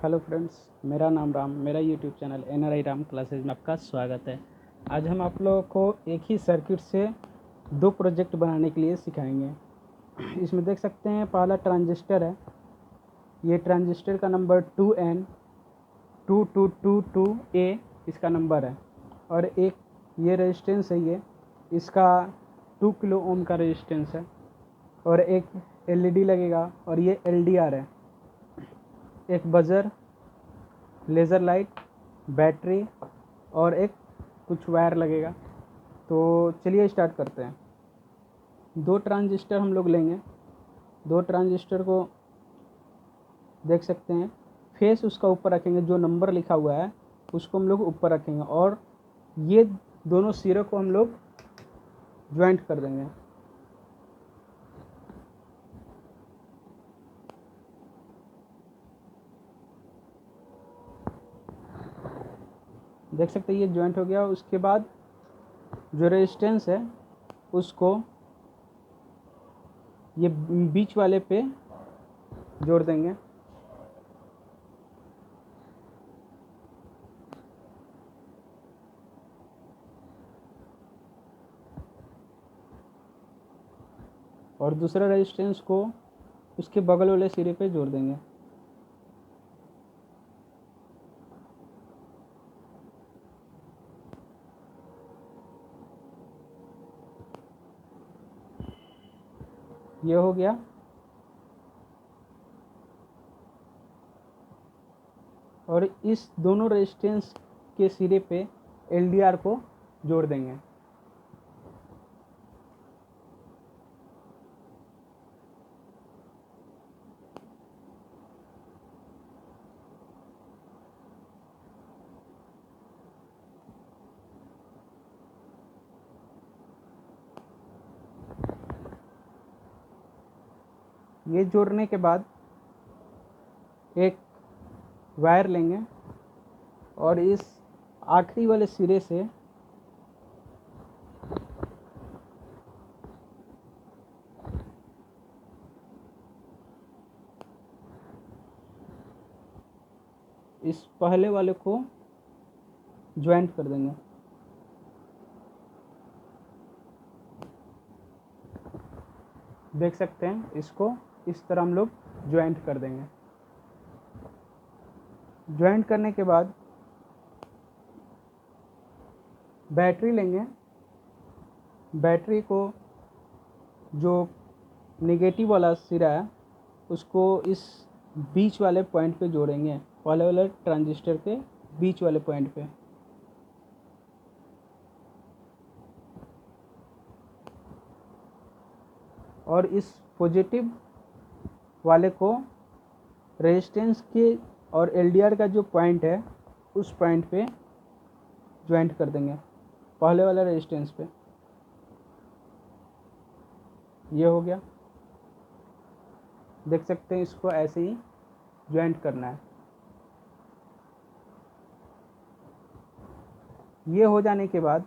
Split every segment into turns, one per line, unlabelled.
Hello friends, मेरा नाम राम, मेरा YouTube channel NRI Ram classes में आपका स्वागत है। आज हम आप लोगों को एक ही सर्किट से दो प्रोजेक्ट बनाने के लिए सिखाएंगे। इसमें देख सकते हैं, पहला ट्रांजिस्टर है। ये ट्रांजिस्टर का नंबर 2N2222A इसका नंबर है, और एक ये रेजिस्टेंस है, ये इसका 2 किलो ओम का रेजिस्टेंस है, और एक LED लगेगा, और ये LDR है। एक बजर, लेज़र लाइट, बैटरी और एक कुछ वायर लगेगा। तो चलिए स्टार्ट करते हैं। दो ट्रांजिस्टर हम लोग लेंगे। दो ट्रांजिस्टर को देख सकते हैं, फेस उसका ऊपर रखेंगे, जो नंबर लिखा हुआ है उसको हम लोग ऊपर रखेंगे, और ये दोनों सिरों को हम लोग ज्वाइंट कर देंगे। देख सकते हैं ये ज्वाइंट हो गया। उसके बाद जो रेजिस्टेंस है उसको ये बीच वाले पे जोड़ देंगे। और दूसरा रेजिस्टेंस को उसके बगल वाले सिरे पे जोड़ देंगे। ये हो गया। और इस दोनों रेजिस्टेंस के सिरे पे LDR को जोड़ देंगे। ये जोड़ने के बाद एक वायर लेंगे, और इस आखिरी वाले सिरे से इस पहले वाले को ज्वाइंट कर देंगे। देख सकते हैं, इसको इस तरह हम लोग ज्वाइंट कर देंगे। ज्वाइंट करने के बाद बैटरी लेंगे। बैटरी को जो नेगेटिव वाला सिरा है उसको इस बीच वाले पॉइंट पे जोड़ेंगे, पहले वाले ट्रांजिस्टर के बीच वाले पॉइंट पे। और इस पॉजिटिव वाले को रेजिस्टेंस के और LDR का जो पॉइंट है उस पॉइंट पे ज्वाइंट कर देंगे, पहले वाला रेजिस्टेंस पे। ये हो गया। देख सकते हैं, इसको ऐसे ही ज्वाइंट करना है। ये हो जाने के बाद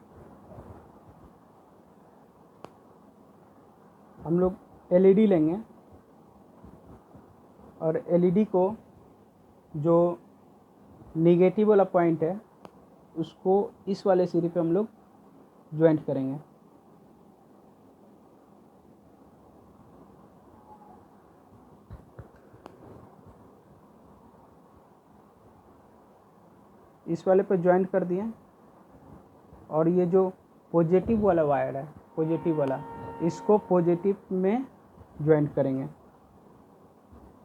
हम लोग LED लेंगे, और LED को जो नेगेटिव वाला पॉइंट है उसको इस वाले सिरे पे हम लोग ज्वाइंट करेंगे। इस वाले पे ज्वाइंट कर दिए, और ये जो पॉजिटिव वाला वायर है, पॉजिटिव वाला, इसको पॉजिटिव में ज्वाइंट करेंगे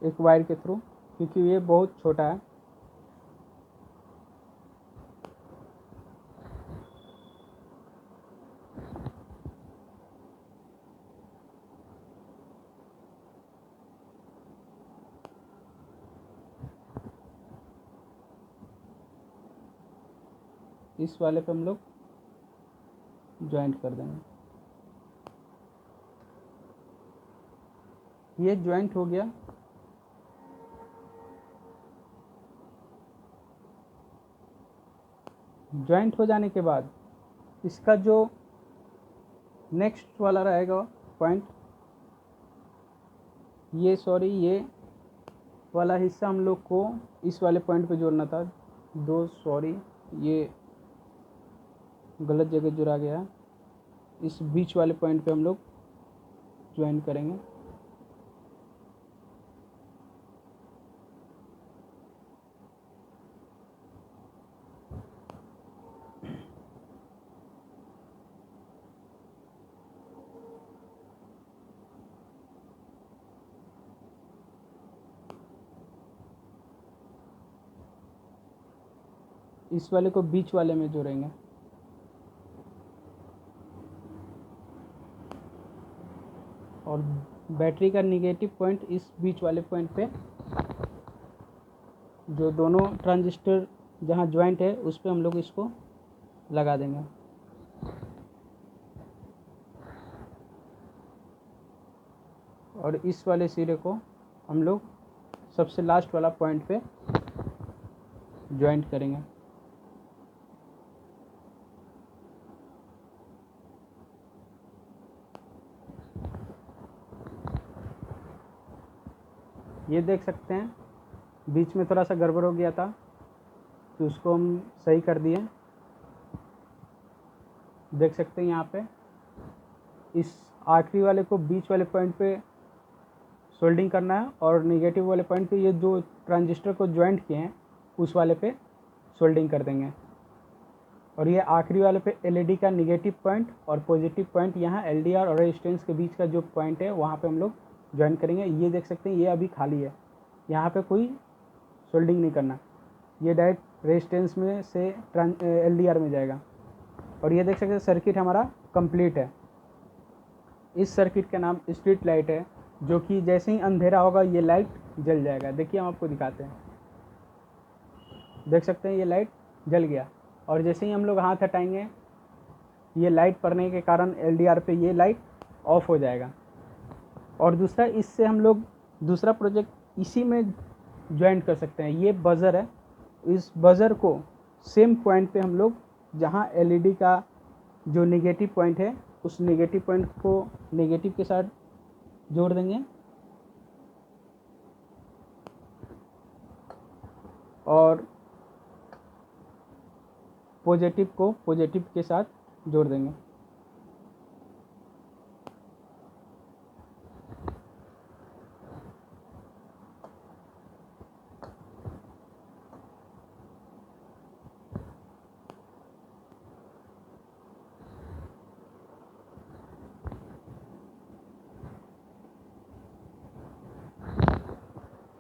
एक वायर के थ्रू, क्योंकि ये बहुत छोटा है। इस वाले पे हम लोग ज्वाइंट कर देंगे। ये ज्वाइंट हो गया। ज्वाइंट हो जाने के बाद इसका जो नेक्स्ट वाला रहेगा पॉइंट, ये वाला हिस्सा हम लोग को इस वाले पॉइंट पे जोड़ना था। सॉरी, ये गलत जगह जुड़ा गया। इस बीच वाले पॉइंट पे हम लोग ज्वाइन करेंगे। इस वाले को बीच वाले में जोड़ेंगे। और बैटरी का निगेटिव पॉइंट इस बीच वाले पॉइंट पे, जो दोनों ट्रांजिस्टर जहाँ ज्वाइंट है उस पे हम लोग इसको लगा देंगे। और इस वाले सिरे को हम लोग सबसे लास्ट वाला पॉइंट पे ज्वाइंट करेंगे। ये देख सकते हैं बीच में थोड़ा सा गड़बड़ हो गया था, तो उसको हम सही कर दिए। देख सकते हैं यहाँ पे इस आखिरी वाले को बीच वाले पॉइंट पे सोल्डिंग करना है, और नेगेटिव वाले पॉइंट पे ये जो ट्रांजिस्टर को ज्वाइंट किए हैं उस वाले पे सोल्डिंग कर देंगे। और ये आखिरी वाले पे एलईडी का नेगेटिव पॉइंट और पॉजिटिव पॉइंट यहाँ एलडीआर और रेजिस्टेंस के बीच का जो पॉइंट है वहाँ पे हम लोग ज्वाइन करेंगे। ये देख सकते हैं ये अभी खाली है, यहाँ पे कोई सोल्डिंग नहीं करना, ये डायरेक्ट रेजिस्टेंस में से एलडीआर में जाएगा। और ये देख सकते हैं सर्किट हमारा कंप्लीट है। इस सर्किट का नाम स्ट्रीट लाइट है, जो कि जैसे ही अंधेरा होगा ये लाइट जल जाएगा। देखिए हम आपको दिखाते हैं, देख सकते हैं ये लाइट जल गया। और जैसे ही हम लोग हाथ हटाएंगे ये लाइट पड़ने के कारण एलडीआर पे ये लाइट ऑफ हो जाएगा। और दूसरा, इससे हम लोग दूसरा प्रोजेक्ट इसी में ज्वाइन कर सकते हैं। ये बज़र है, इस बज़र को सेम पॉइंट पे हम लोग जहाँ एलईडी का जो नेगेटिव पॉइंट है उस नेगेटिव पॉइंट को नेगेटिव के साथ जोड़ देंगे, और पॉजिटिव को पॉजिटिव के साथ जोड़ देंगे।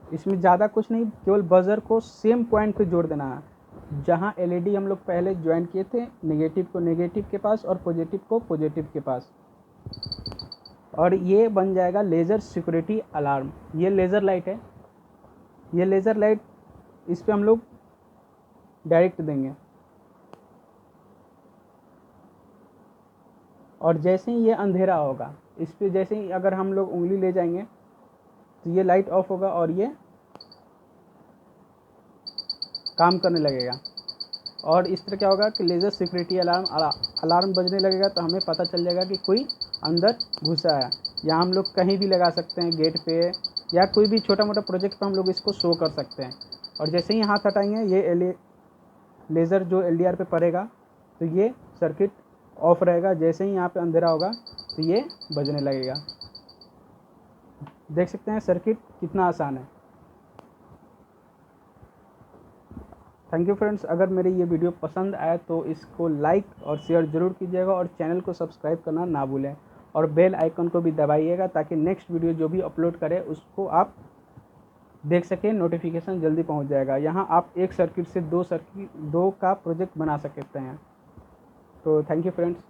इसमें ज़्यादा कुछ नहीं, केवल बज़र को सेम पॉइंट पे जोड़ देना है जहाँ एलईडी हम लोग पहले ज्वाइन किए थे, नेगेटिव को नेगेटिव के पास और पॉजिटिव को पॉजिटिव के पास। और ये बन जाएगा लेज़र सिक्योरिटी अलार्म। ये लेज़र लाइट है, ये लेज़र लाइट इस पे हम लोग डायरेक्ट देंगे, और जैसे ही ये अंधेरा होगा इस पे जैसे ही अगर हम लोग उंगली ले जाएंगे तो ये लाइट ऑफ होगा और ये काम करने लगेगा। और इस तरह क्या होगा कि लेज़र सिक्योरिटी अलार्म बजने लगेगा, तो हमें पता चल जाएगा कि कोई अंदर घुसा है। या हम लोग कहीं भी लगा सकते हैं, गेट पे या कोई भी छोटा मोटा प्रोजेक्ट पे हम लोग इसको शो कर सकते हैं। और जैसे ही हाथ हटाएंगे ये लेज़र जो एलडीआर पे पड़ेगा तो ये सर्किट ऑफ रहेगा। जैसे ही यहाँ पे अंधेरा होगा तो ये बजने लगेगा। देख सकते हैं सर्किट कितना आसान है। थैंक यू फ्रेंड्स, अगर मेरी ये वीडियो पसंद आए तो इसको लाइक और शेयर ज़रूर कीजिएगा, और चैनल को सब्सक्राइब करना ना भूलें, और बेल आइकन को भी दबाइएगा ताकि नेक्स्ट वीडियो जो भी अपलोड करें उसको आप देख सकें, नोटिफिकेशन जल्दी पहुंच जाएगा। यहाँ आप एक सर्किट से दो का प्रोजेक्ट बना सकते हैं। तो थैंक यू फ्रेंड्स।